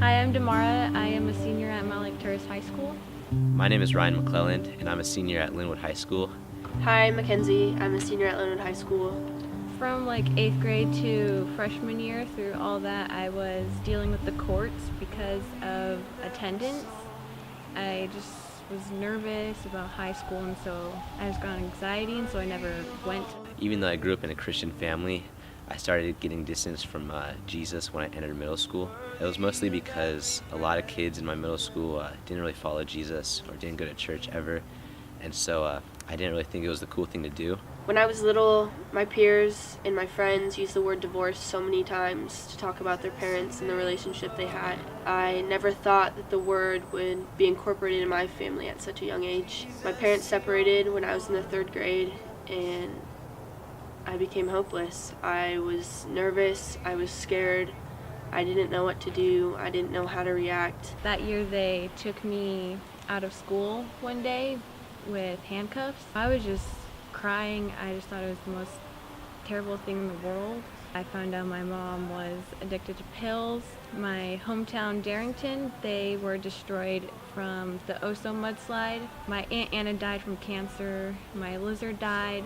Hi, I'm Damara. I am a senior at Mount Lake Terrace High School. My name is Ryan McClelland, and I'm a senior at Linwood High School. Hi, I'm Mackenzie. I'm a senior at Linwood High School. From like 8th grade to freshman year, through all that, I was dealing with the courts because of attendance. I just was nervous about high school, and so I just got anxiety, and so I never went. Even though I grew up in a Christian family, I started getting distance from Jesus when I entered middle school. It was mostly because a lot of kids in my middle school didn't really follow Jesus or didn't go to church ever, and so I didn't really think it was the cool thing to do. When I was little, my peers and my friends used the word divorce so many times to talk about their parents and the relationship they had. I never thought that the word would be incorporated in my family at such a young age. My parents separated when I was in the 3rd grade, and I became hopeless. I was nervous, I was scared, I didn't know what to do, I didn't know how to react. That year, they took me out of school one day with handcuffs. I was just crying. I just thought it was the most terrible thing in the world. I found out my mom was addicted to pills. My hometown, Darrington, they were destroyed from the Oso mudslide. My Aunt Anna died from cancer. My lizard died.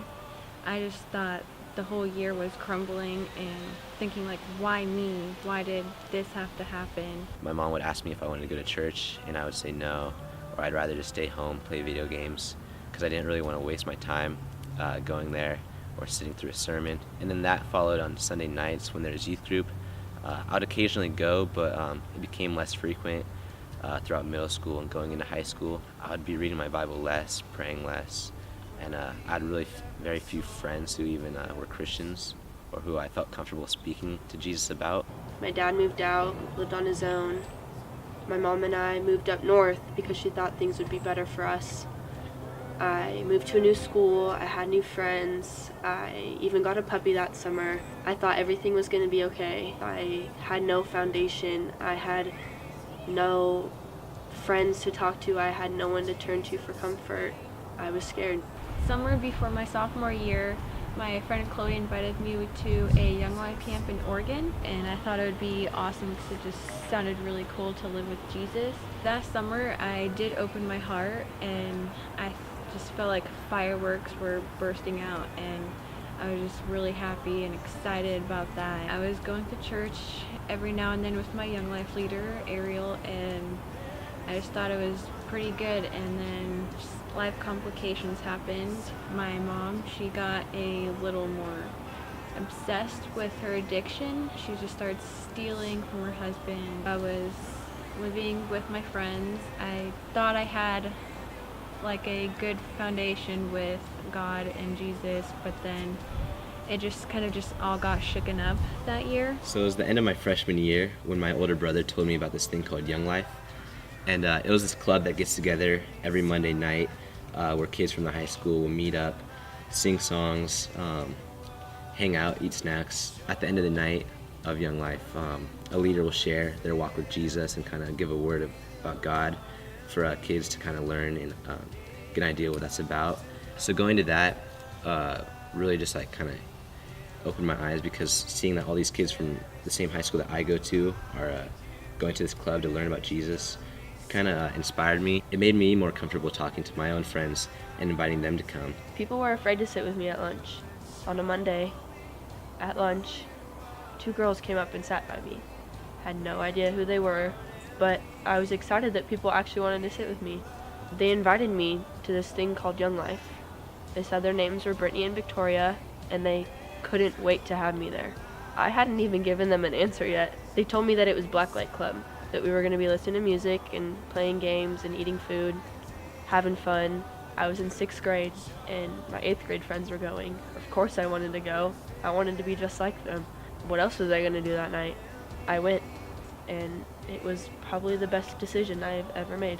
I just thought the whole year was crumbling and thinking, like, why me? Why did this have to happen? My mom would ask me if I wanted to go to church, and I would say no, or I'd rather just stay home, play video games, because I didn't really want to waste my time going there or sitting through a sermon. And then that followed on Sunday nights when there's youth group. I would occasionally go, but it became less frequent throughout middle school and going into high school. I would be reading my Bible less, praying less, and I had really very few friends who even were Christians or who I felt comfortable speaking to Jesus about. My dad moved out, lived on his own. My mom and I moved up north because she thought things would be better for us. I moved to a new school, I had new friends, I even got a puppy that summer. I thought everything was going to be okay. I had no foundation, I had no friends to talk to, I had no one to turn to for comfort. I was scared. Summer before my sophomore year, my friend Chloe invited me to a Young Life camp in Oregon, and I thought it would be awesome because it just sounded really cool to live with Jesus. That summer, I did open my heart, and I just felt like fireworks were bursting out, and I was just really happy and excited about that. I was going to church every now and then with my Young Life leader, Ariel, and I just thought it was pretty good, and then just life complications happened. My mom, she got a little more obsessed with her addiction. She just started stealing from her husband. I was living with my friends. I thought I had like a good foundation with God and Jesus, but then it just kind of just all got shooken up that year. So it was the end of my freshman year when my older brother told me about this thing called Young Life. And it was this club that gets together every Monday night where kids from the high school will meet up, sing songs, hang out, eat snacks. At the end of the night of Young Life, a leader will share their walk with Jesus and kind of give a word about God for kids to kind of learn and get an idea what that's about. So going to that really just like kind of opened my eyes, because seeing that all these kids from the same high school that I go to are going to this club to learn about Jesus kind of inspired me. It made me more comfortable talking to my own friends and inviting them to come. People were afraid to sit with me at lunch. On a Monday, at lunch, 2 girls came up and sat by me. Had no idea who they were, but I was excited that people actually wanted to sit with me. They invited me to this thing called Young Life. They said their names were Brittany and Victoria, and they couldn't wait to have me there. I hadn't even given them an answer yet. They told me that it was Blacklight Club, that we were going to be listening to music and playing games and eating food, having fun. I was in 6th grade, and my 8th grade friends were going. Of course I wanted to go. I wanted to be just like them. What else was I going to do that night? I went, and it was probably the best decision I've ever made.